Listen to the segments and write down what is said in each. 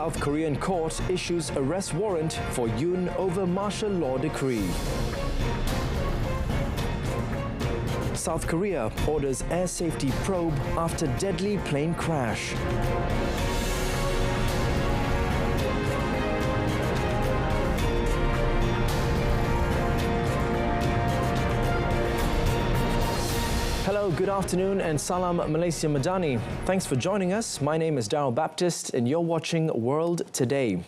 South Korean court issues arrest warrant for Yoon over martial law decree. South Korea orders air safety probe after deadly plane crash. Hello, good afternoon and Salam Malaysia Madani. Thanks for joining us. My name is Darryl Baptist and you're watching World Today.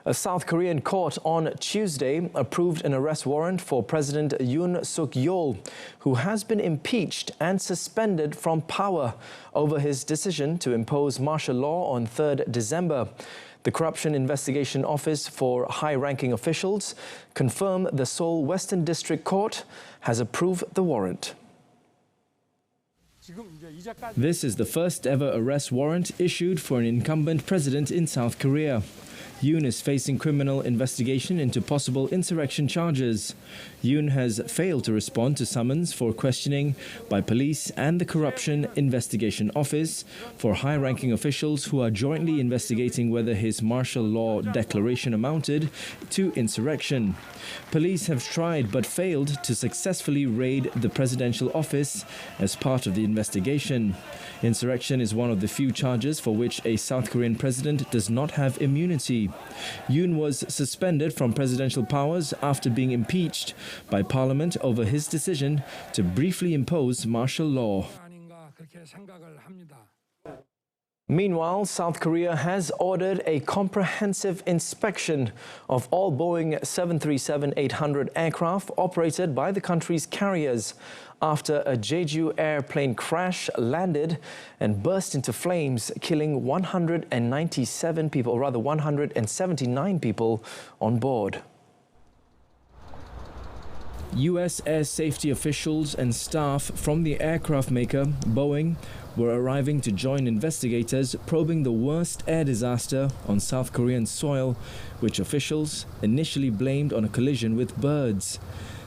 A South Korean court on Tuesday approved an arrest warrant for President Yoon Suk-yeol, who has been impeached and suspended from power over his decision to impose martial law on 3rd December. The Corruption Investigation Office for high-ranking officials confirmed the Seoul Western District Court has approved the warrant. This is the first ever arrest warrant issued for an incumbent president in South Korea. Yoon is facing criminal investigation into possible insurrection charges. Yoon has failed to respond to summons for questioning by police and the Corruption Investigation Office for high-ranking officials who are jointly investigating whether his martial law declaration amounted to insurrection. Police have tried but failed to successfully raid the presidential office as part of the investigation. Insurrection is one of the few charges for which a South Korean president does not have immunity. Yoon was suspended from presidential powers after being impeached by Parliament over his decision to briefly impose martial law. Meanwhile, South Korea has ordered a comprehensive inspection of all Boeing 737-800 aircraft operated by the country's carriers after a Jeju airplane crash landed and burst into flames, killing 197 people, or rather 179 people on board. U.S. air safety officials and staff from the aircraft maker, Boeing, were arriving to join investigators probing the worst air disaster on South Korean soil, which officials initially blamed on a collision with birds.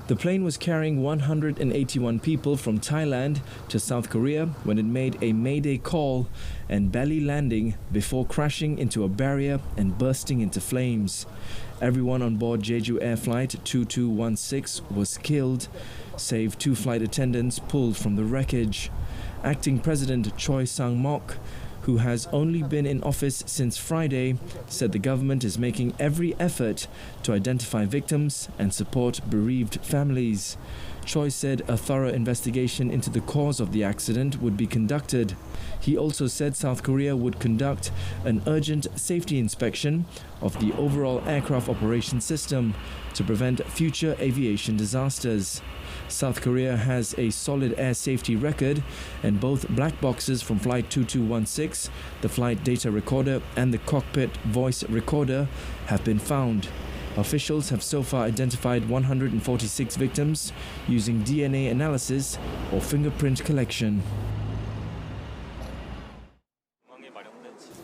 The plane was carrying 181 people from Thailand to South Korea when it made a mayday call and belly landing before crashing into a barrier and bursting into flames. Everyone on board Jeju Air Flight 2216 was killed, save 2 flight attendants pulled from the wreckage. Acting President Choi Sang-mok, who has only been in office since Friday, said the government is making every effort to identify victims and support bereaved families. Choi said a thorough investigation into the cause of the accident would be conducted. He also said South Korea would conduct an urgent safety inspection of the overall aircraft operation system to prevent future aviation disasters. South Korea has a solid air safety record, and both black boxes from Flight 2216, the flight data recorder and the cockpit voice recorder have been found. Officials have so far identified 146 victims using DNA analysis or fingerprint collection.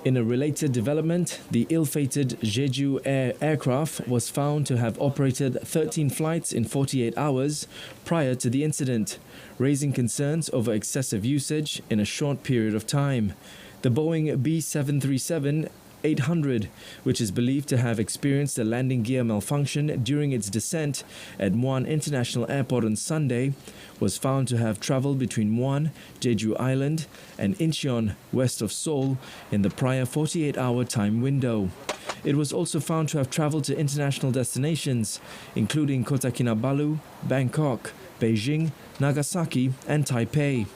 In a related development, the ill-fated Jeju Air aircraft was found to have operated 13 flights in 48 hours prior to the incident, raising concerns over excessive usage in a short period of time. The Boeing B737-800, which is believed to have experienced a landing gear malfunction during its descent at Muan International Airport on Sunday, was found to have traveled between Muan, Jeju Island, and Incheon, west of Seoul, in the prior 48-hour time window. It was also found to have traveled to international destinations, including Kota Kinabalu, Bangkok, Beijing, Nagasaki, and Taipei.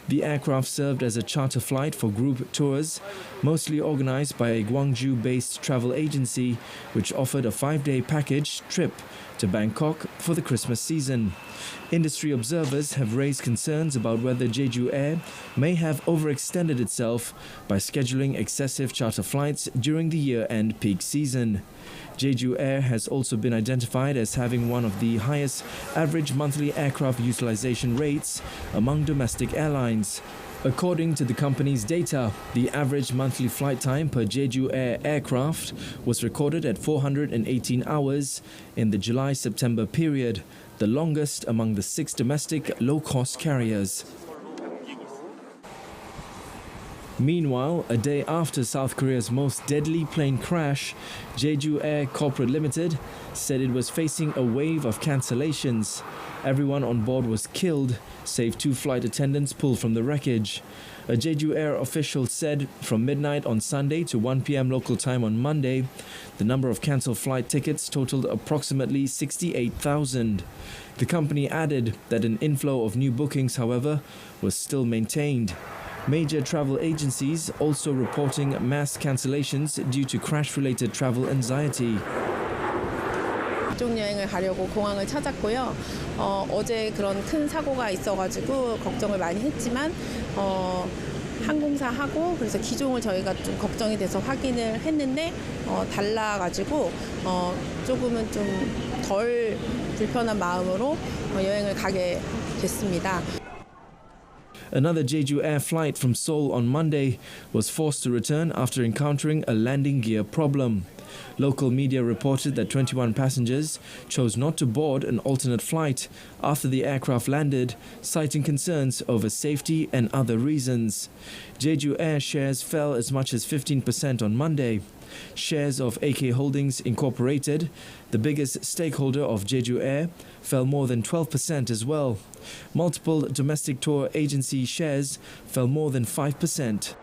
The aircraft served as a charter flight for group tours, mostly organized by a Gwangju-based travel agency, which offered a 5-day package trip to Bangkok for the Christmas season. Industry observers have raised concerns about whether Jeju Air may have overextended itself by scheduling excessive charter flights during the year-end peak season. Jeju Air has also been identified as having one of the highest average monthly aircraft utilization rates among domestic airlines. According to the company's data, the average monthly flight time per Jeju Air aircraft was recorded at 418 hours in the July-September period, the longest among the 6 domestic low-cost carriers. Meanwhile, a day after South Korea's most deadly plane crash, Jeju Air Corporate Limited said it was facing a wave of cancellations. Everyone on board was killed, save 2 flight attendants pulled from the wreckage. A Jeju Air official said from midnight on Sunday to 1 p.m. local time on Monday, the number of cancelled flight tickets totaled approximately 68,000. The company added that an inflow of new bookings, however, was still maintained. Major travel agencies also reporting mass cancellations due to crash-related travel anxiety. 이쪽 여행을 가려고 공항을 찾았고요. 어제 그런 큰 사고가 있어가지고 걱정을 많이 했지만 항공사하고 그래서 기종을 저희가 좀 걱정이 돼서 확인을 했는데 달라가지고 조금은 좀 덜 불편한 마음으로 여행을 가게 됐습니다. Another Jeju Air flight from Seoul on Monday was forced to return after encountering a landing gear problem. Local media reported that 21 passengers chose not to board an alternate flight after the aircraft landed, citing concerns over safety and other reasons. Jeju Air shares fell as much as 15% on Monday. Shares of AK Holdings Incorporated, the biggest stakeholder of Jeju Air, fell more than 12% as well. Multiple domestic tour agency shares fell more than 5%.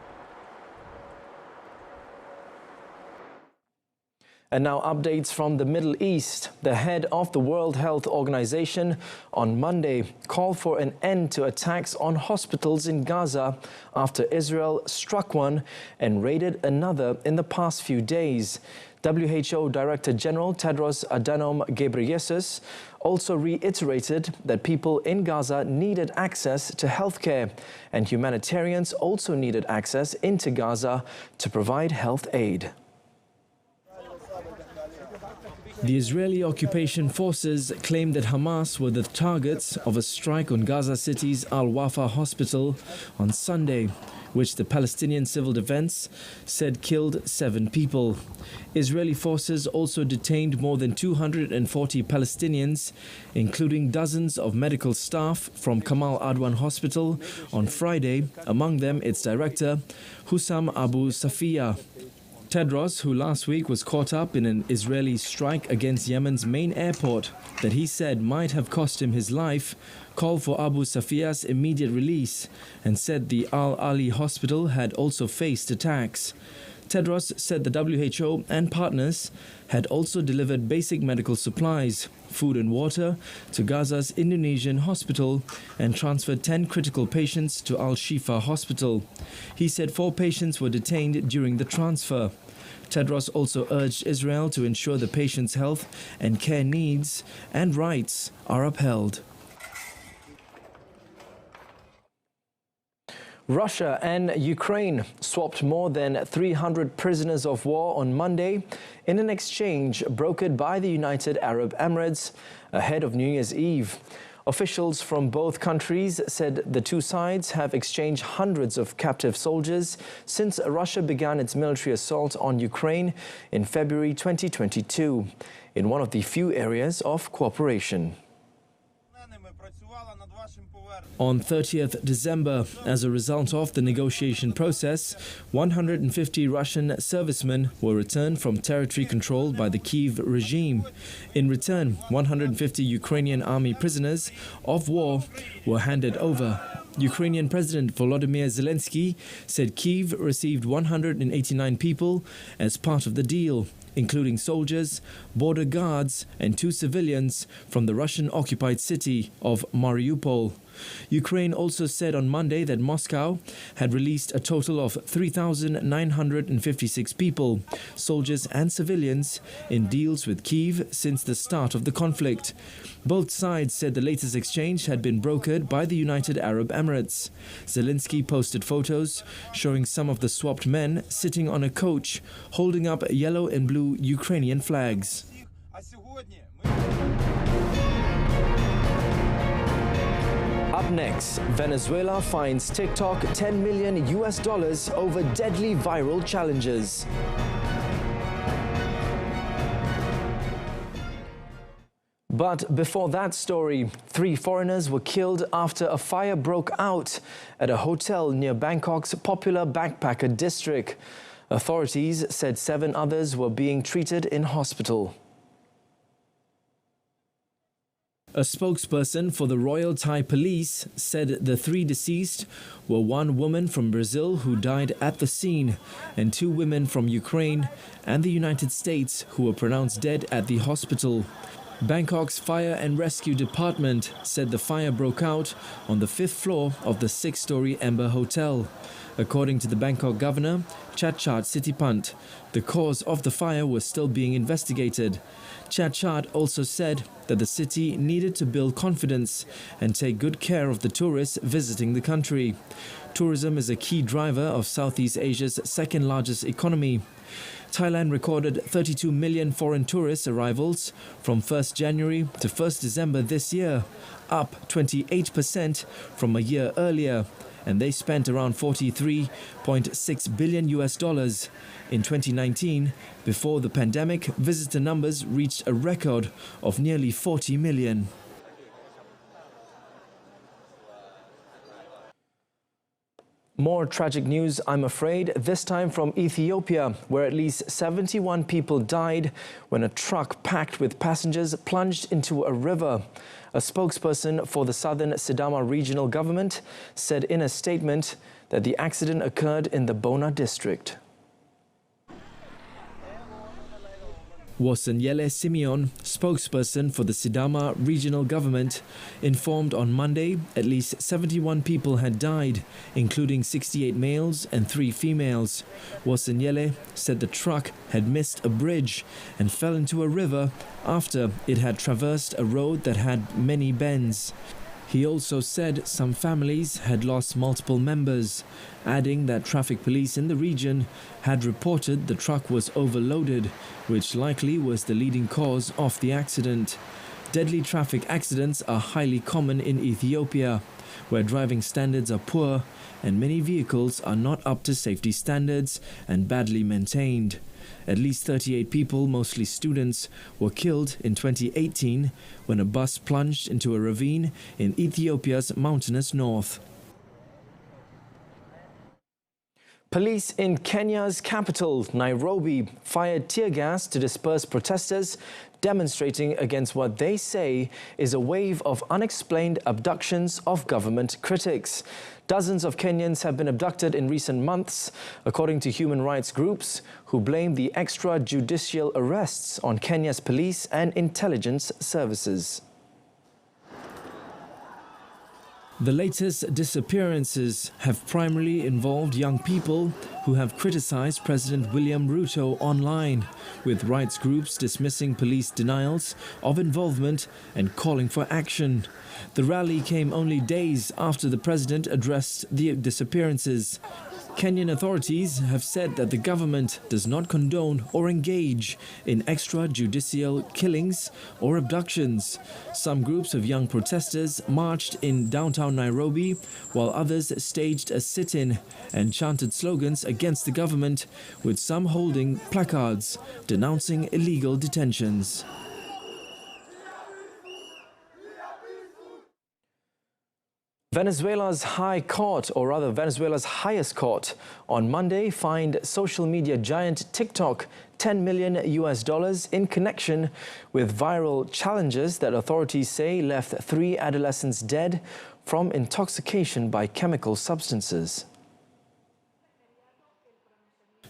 And now updates from the Middle East. The head of the World Health Organization on Monday called for an end to attacks on hospitals in Gaza after Israel struck one and raided another in the past few days. WHO Director General Tedros Adhanom Ghebreyesus also reiterated that people in Gaza needed access to healthcare, and humanitarians also needed access into Gaza to provide health aid. The Israeli occupation forces claimed that Hamas were the targets of a strike on Gaza City's Al-Wafa hospital on Sunday, which the Palestinian Civil Defense said killed 7 people. Israeli forces also detained more than 240 Palestinians, including dozens of medical staff from Kamal Adwan Hospital on Friday, among them its director, Hussam Abu Safiya. Tedros, who last week was caught up in an Israeli strike against Yemen's main airport that he said might have cost him his life, called for Abu Safiya's immediate release and said the Al-Ali hospital had also faced attacks. Tedros said the WHO and partners had also delivered basic medical supplies, food and water to Gaza's Indonesian hospital and transferred 10 critical patients to Al-Shifa hospital. He said 4 patients were detained during the transfer. Tedros also urged Israel to ensure the patients' health and care needs and rights are upheld. Russia and Ukraine swapped more than 300 prisoners of war on Monday in an exchange brokered by the United Arab Emirates ahead of New Year's Eve. Officials from both countries said the two sides have exchanged hundreds of captive soldiers since Russia began its military assault on Ukraine in February 2022, in one of the few areas of cooperation. On 30th December, as a result of the negotiation process, 150 Russian servicemen were returned from territory controlled by the Kyiv regime. In return, 150 Ukrainian army prisoners of war were handed over. Ukrainian President Volodymyr Zelensky said Kyiv received 189 people as part of the deal, including soldiers, border guards and 2 civilians from the Russian-occupied city of Mariupol. Ukraine also said on Monday that Moscow had released a total of 3,956 people, soldiers and civilians, in deals with Kyiv since the start of the conflict. Both sides said the latest exchange had been brokered by the United Arab Emirates. Zelensky posted photos showing some of the swapped men sitting on a coach, holding up yellow and blue Ukrainian flags. Up next, Venezuela fines TikTok $10 million over deadly viral challenges. But before that story, 3 foreigners were killed after a fire broke out at a hotel near Bangkok's popular backpacker district. Authorities said 7 others were being treated in hospital. A spokesperson for the Royal Thai Police said the 3 deceased were 1 woman from Brazil who died at the scene and 2 women from Ukraine and the United States who were pronounced dead at the hospital. Bangkok's Fire and Rescue Department said the fire broke out on the 5th floor of the 6-story Ember Hotel. According to the Bangkok governor, Chachat Sitipant, the cause of the fire was still being investigated. Chachat also said that the city needed to build confidence and take good care of the tourists visiting the country. Tourism is a key driver of Southeast Asia's second largest economy. Thailand recorded 32 million foreign tourist arrivals from 1st January to 1st December this year, up 28% from a year earlier, and they spent around $43.6 billion in 2019. Before the pandemic, visitor numbers reached a record of nearly 40 million. More tragic news, I'm afraid, this time from Ethiopia, where at least 71 people died when a truck packed with passengers plunged into a river. A spokesperson for the southern Sidama regional government said in a statement that the accident occurred in the Bona district. Wasanyele Simeon, spokesperson for the Sidama regional government, informed on Monday at least 71 people had died, including 68 males and 3 females. Wasanyele said the truck had missed a bridge and fell into a river after it had traversed a road that had many bends. He also said some families had lost multiple members, adding that traffic police in the region had reported the truck was overloaded, which likely was the leading cause of the accident. Deadly traffic accidents are highly common in Ethiopia, where driving standards are poor and many vehicles are not up to safety standards and badly maintained. At least 38 people, mostly students, were killed in 2018 when a bus plunged into a ravine in Ethiopia's mountainous north. Police in Kenya's capital, Nairobi, fired tear gas to disperse protesters demonstrating against what they say is a wave of unexplained abductions of government critics. Dozens of Kenyans have been abducted in recent months, according to human rights groups who blame the extrajudicial arrests on Kenya's police and intelligence services. The latest disappearances have primarily involved young people who have criticized President William Ruto online, with rights groups dismissing police denials of involvement and calling for action. The rally came only days after the president addressed the disappearances. Kenyan authorities have said that the government does not condone or engage in extrajudicial killings or abductions. Some groups of young protesters marched in downtown Nairobi, while others staged a sit-in and chanted slogans against the government, with some holding placards denouncing illegal detentions. Venezuela's High Court, or rather Venezuela's highest court, on Monday fined social media giant TikTok $10 million in connection with viral challenges that authorities say left 3 adolescents dead from intoxication by chemical substances.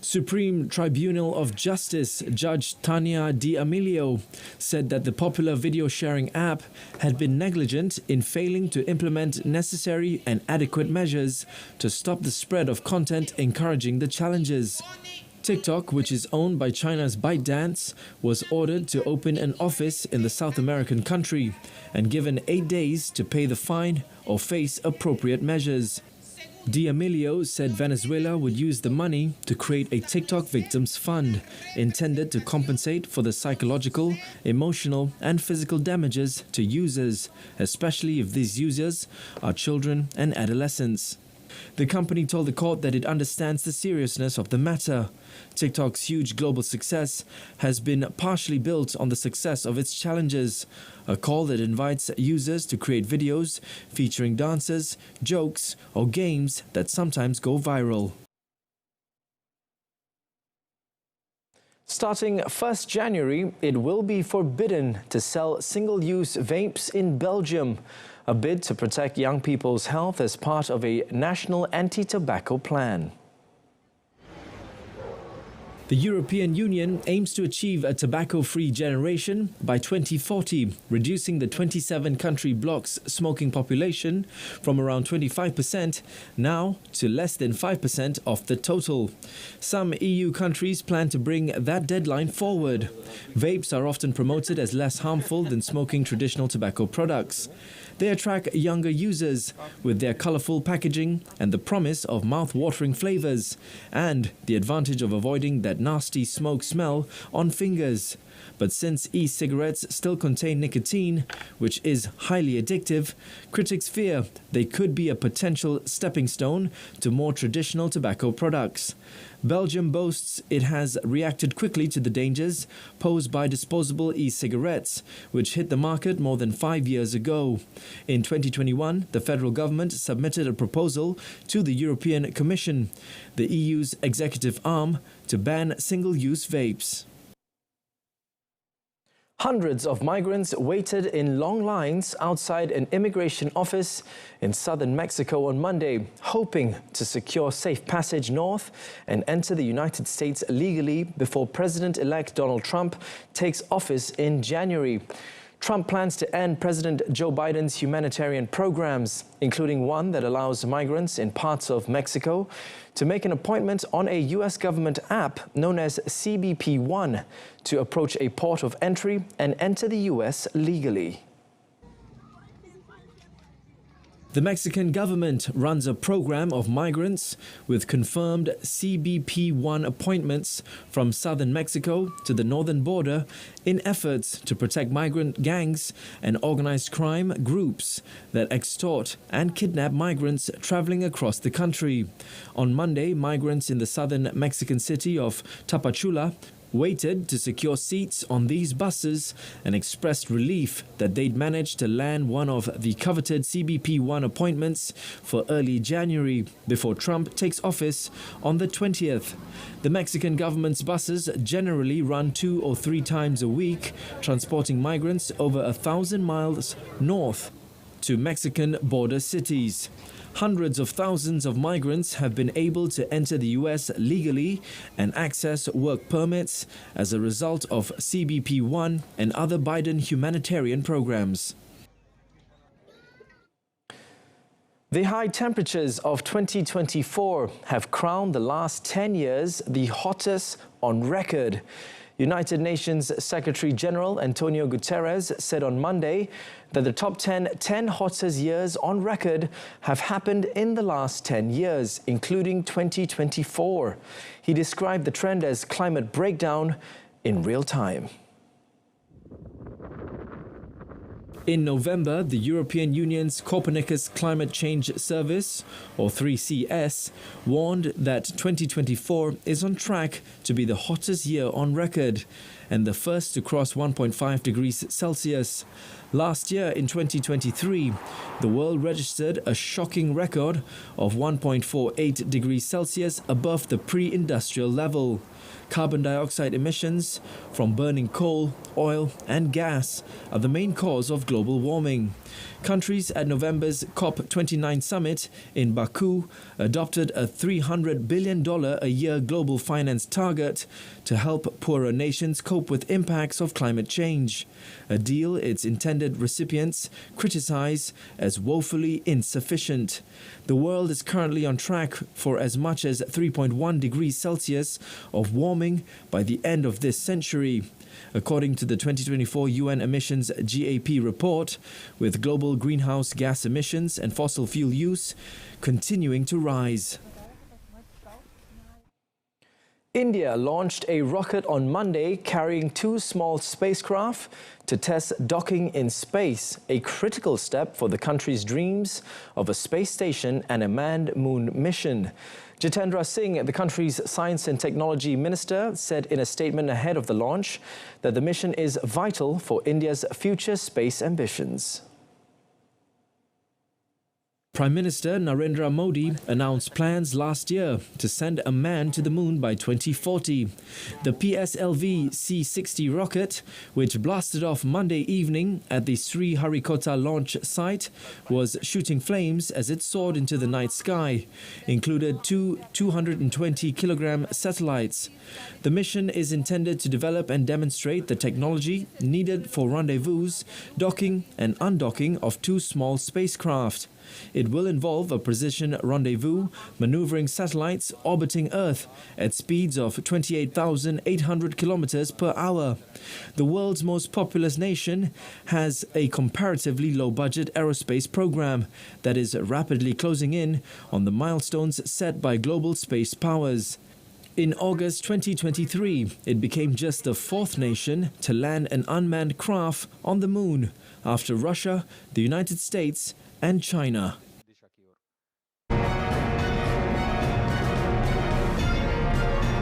Supreme Tribunal of Justice Judge Tania D'Amelio said that the popular video sharing app had been negligent in failing to implement necessary and adequate measures to stop the spread of content encouraging the challenges. TikTok, which is owned by China's ByteDance, was ordered to open an office in the South American country and given 8 days to pay the fine or face appropriate measures. D'Amelio said Venezuela would use the money to create a TikTok victims fund intended to compensate for the psychological, emotional and physical damages to users, especially if these users are children and adolescents. The company told the court that it understands the seriousness of the matter. TikTok's huge global success has been partially built on the success of its challenges, a call that invites users to create videos featuring dances, jokes, or games that sometimes go viral. Starting 1st January, it will be forbidden to sell single-use vapes in Belgium, a bid to protect young people's health as part of a national anti-tobacco plan. The European Union aims to achieve a tobacco-free generation by 2040, reducing the 27-country bloc's smoking population from around 25% now to less than 5% of the total. Some EU countries plan to bring that deadline forward. Vapes are often promoted as less harmful than smoking traditional tobacco products. They attract younger users with their colourful packaging and the promise of mouth-watering flavours, and the advantage of avoiding that nasty smoke smell on fingers. But since e-cigarettes still contain nicotine, which is highly addictive, critics fear they could be a potential stepping stone to more traditional tobacco products. Belgium boasts it has reacted quickly to the dangers posed by disposable e-cigarettes, which hit the market more than 5 years ago. In 2021, the federal government submitted a proposal to the European Commission, the EU's executive arm, to ban single-use vapes. Hundreds of migrants waited in long lines outside an immigration office in southern Mexico on Monday, hoping to secure safe passage north and enter the United States legally before President-elect Donald Trump takes office in January. Trump plans to end President Joe Biden's humanitarian programs, including one that allows migrants in parts of Mexico to make an appointment on a U.S. government app known as CBP One to approach a port of entry and enter the U.S. legally. The Mexican government runs a program of migrants with confirmed CBP One appointments from southern Mexico to the northern border in efforts to protect migrant gangs and organized crime groups that extort and kidnap migrants traveling across the country. On Monday, migrants in the southern Mexican city of Tapachula waited to secure seats on these buses and expressed relief that they'd managed to land one of the coveted CBP One appointments for early January before Trump takes office on the 20th. The Mexican government's buses generally run 2 or 3 times a week, transporting migrants over 1,000 miles north to Mexican border cities. Hundreds of thousands of migrants have been able to enter the U.S. legally and access work permits as a result of CBP One and other Biden humanitarian programs. The high temperatures of 2024 have crowned the last 10 years the hottest on record. United Nations Secretary General Antonio Guterres said on Monday that the top 10 hottest years on record have happened in the last 10 years, including 2024. He described the trend as climate breakdown in real time. In November, the European Union's Copernicus Climate Change Service, or 3CS, warned that 2024 is on track to be the hottest year on record and the first to cross 1.5 degrees Celsius. Last year, in 2023, the world registered a shocking record of 1.48 degrees Celsius above the pre-industrial level. Carbon dioxide emissions from burning coal, oil and gas are the main cause of global warming. Countries at November's COP29 summit in Baku adopted a $300 billion a year global finance target to help poorer nations cope with impacts of climate change, a deal its intended recipients criticize as woefully insufficient. The world is currently on track for as much as 3.1 degrees Celsius of warming by the end of this century, according to the 2024 UN emissions GAP report, with global greenhouse gas emissions and fossil fuel use continuing to rise. India launched a rocket on Monday carrying 2 small spacecraft to test docking in space, a critical step for the country's dreams of a space station and a manned moon mission. Jitendra Singh, the country's Science and Technology Minister, said in a statement ahead of the launch that the mission is vital for India's future space ambitions. Prime Minister Narendra Modi announced plans last year to send a man to the moon by 2040. The PSLV C-60 rocket, which blasted off Monday evening at the Sri Harikota launch site, was shooting flames as it soared into the night sky, included 2 220-kilogram satellites. The mission is intended to develop and demonstrate the technology needed for rendezvous, docking and undocking of 2 small spacecraft. It will involve a precision rendezvous, maneuvering satellites orbiting Earth at speeds of 28,800 kilometers per hour. The world's most populous nation has a comparatively low-budget aerospace program that is rapidly closing in on the milestones set by global space powers. In August 2023, it became just the 4th nation to land an unmanned craft on the moon, after Russia, the United States, and China.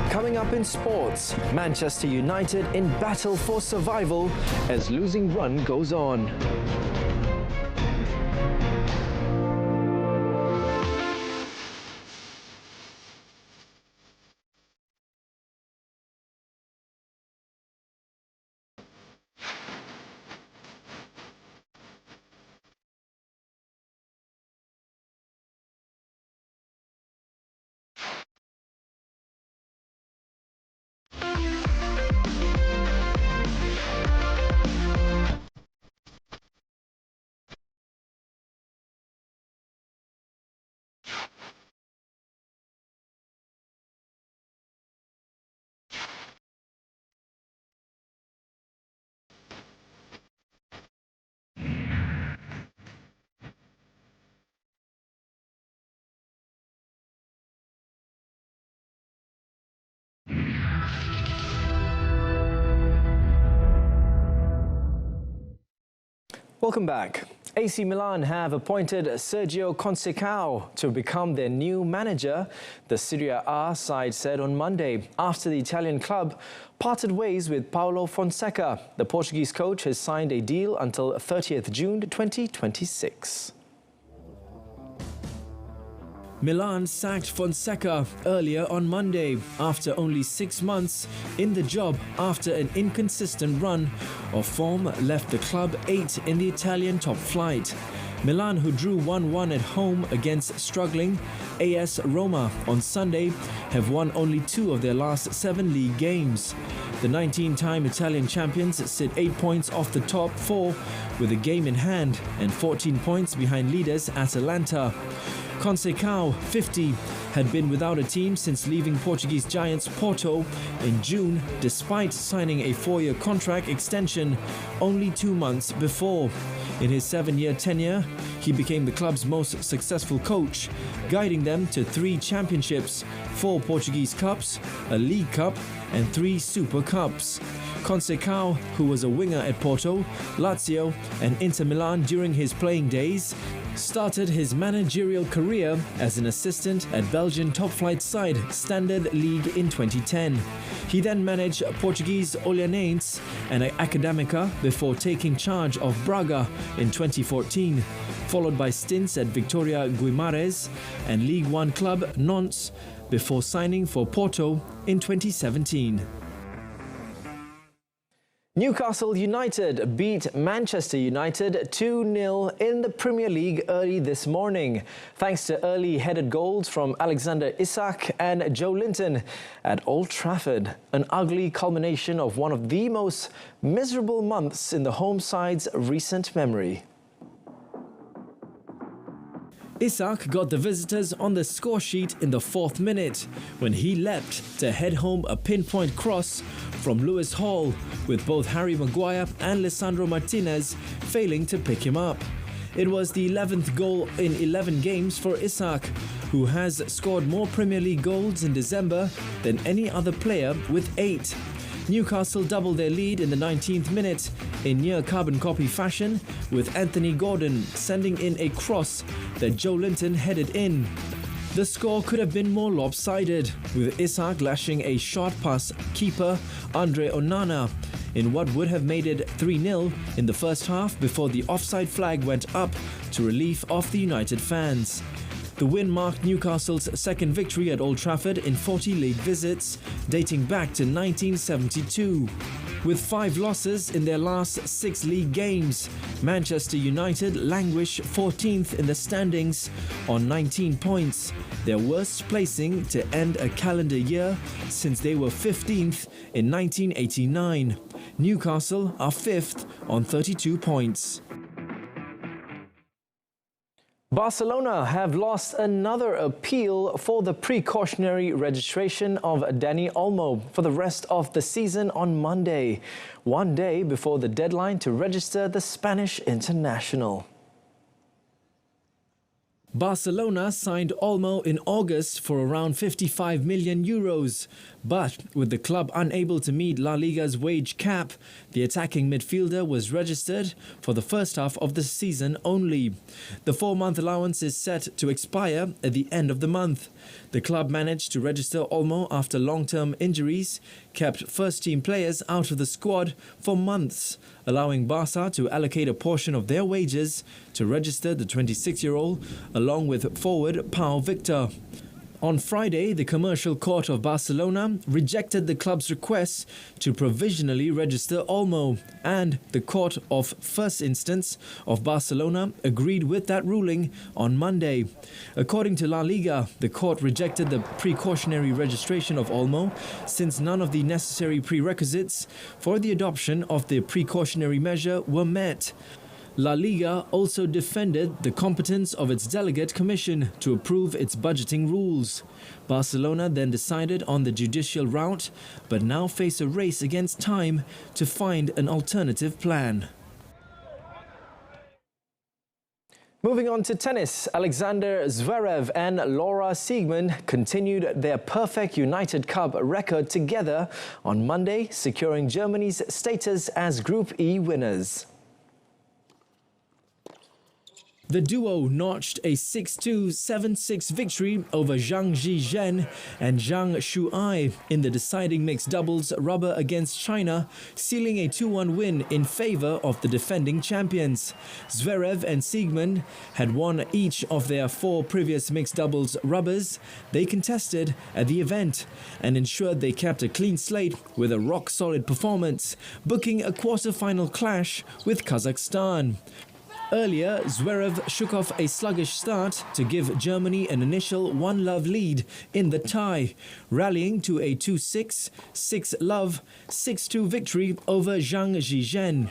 Coming up in sports, Manchester United in battle for survival as losing run goes on. Welcome back. AC Milan have appointed Sergio Conceição to become their new manager, the Serie A side said on Monday, after the Italian club parted ways with Paulo Fonseca. The Portuguese coach has signed a deal until 30th June 2026. Milan sacked Fonseca earlier on Monday after only 6 months in the job after an inconsistent run of form left the club 8th in the Italian top flight. Milan, who drew 1-1 at home against struggling AS Roma on Sunday, have won only 2 of their last 7 league games. The 19-time Italian champions sit 8 points off the top 4 with a game in hand and 14 points behind leaders Atalanta. Conceição, 50, had been without a team since leaving Portuguese giants Porto in June, despite signing a 4-year contract extension only 2 months before. In his 7-year tenure, he became the club's most successful coach, guiding them to 3 championships, 4 Portuguese Cups, a League Cup and 3 Super Cups. Conceição, who was a winger at Porto, Lazio and Inter Milan during his playing days, started his managerial career as an assistant at Belgian top-flight side Standard League in 2010. He then managed Portuguese Olhanense and Académica before taking charge of Braga in 2014, followed by stints at Victoria Guimarães and League One club Nantes before signing for Porto in 2017. Newcastle United beat Manchester United 2-0 in the Premier League early this morning, thanks to early headed goals from Alexander Isak and Joe Linton at Old Trafford. An ugly culmination of one of the most miserable months in the home side's recent memory. Isak got the visitors on the score sheet in the 4th minute when he leapt to head home a pinpoint cross from Lewis Hall, with both Harry Maguire and Lisandro Martinez failing to pick him up. It was the 11th goal in 11 games for Isak, who has scored more Premier League goals in December than any other player with 8. Newcastle doubled their lead in the 19th minute in near carbon copy fashion, with Anthony Gordon sending in a cross that Joe Linton headed in. The score could have been more lopsided, with Isak lashing a shot past keeper Andre Onana in what would have made it 3-0 in the first half before the offside flag went up to relief of the United fans. The win marked Newcastle's second victory at Old Trafford in 40 league visits, dating back to 1972. With 5 losses in their last 6 league games, Manchester United languish 14th in the standings on 19 points, their worst placing to end a calendar year since they were 15th in 1989. Newcastle are 5th on 32 points. Barcelona have lost another appeal for the precautionary registration of Dani Olmo for the rest of the season on Monday, one day before the deadline to register the Spanish international. Barcelona signed Olmo in August for around 55 million euros. But with the club unable to meet La Liga's wage cap, the attacking midfielder was registered for the first half of the season only. The 4-month allowance is set to expire at the end of the month. The club managed to register Olmo after long-term injuries kept first-team players out of the squad for months, allowing Barca to allocate a portion of their wages to register the 26-year-old along with forward Pau Victor. On Friday, the Commercial Court of Barcelona rejected the club's request to provisionally register Olmo, and the Court of First Instance of Barcelona agreed with that ruling on Monday. According to La Liga, the court rejected the precautionary registration of Olmo since none of the necessary prerequisites for the adoption of the precautionary measure were met. La Liga also defended the competence of its delegate commission to approve its budgeting rules. Barcelona then decided on the judicial route, but now face a race against time to find an alternative plan. Moving on to tennis, Alexander Zverev and Laura Siegemund continued their perfect United Cup record together on Monday, securing Germany's status as Group E winners. The duo notched a 6-2, 7-6 victory over Zhang Zhizhen and Zhang Shuai in the deciding mixed doubles rubber against China, sealing a 2-1 win in favour of the defending champions. Zverev and Siegemund had won each of their 4 previous mixed doubles rubbers they contested at the event and ensured they kept a clean slate with a rock-solid performance, booking a quarter-final clash with Kazakhstan. Earlier, Zverev shook off a sluggish start to give Germany an initial 1-love lead in the tie, rallying to a 2-6, 6-love, 6-2 victory over Zhang Zhizhen.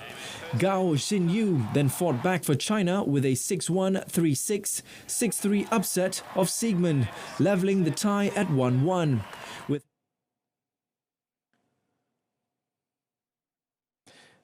Gao Xinyu then fought back for China with a 6-1, 3-6, 6-3 upset of Siegemund, levelling the tie at 1-1.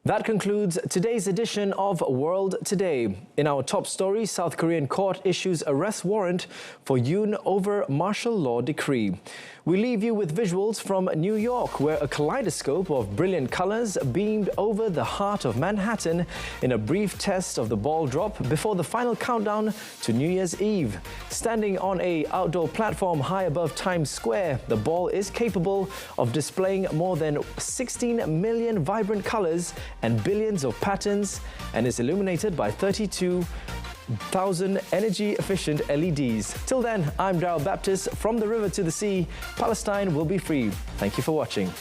That concludes today's edition of World Today. In our top story, South Korean court issues arrest warrant for Yoon over martial law decree. We leave you with visuals from New York, where a kaleidoscope of brilliant colors beamed over the heart of Manhattan in a brief test of the ball drop before the final countdown to New Year's Eve. Standing on an outdoor platform high above Times Square, the ball is capable of displaying more than 16 million vibrant colors and billions of patterns, and is illuminated by 32,000 energy-efficient LEDs. Till then, I'm Darryl Baptist from the river to the sea. Palestine will be free. Thank you for watching.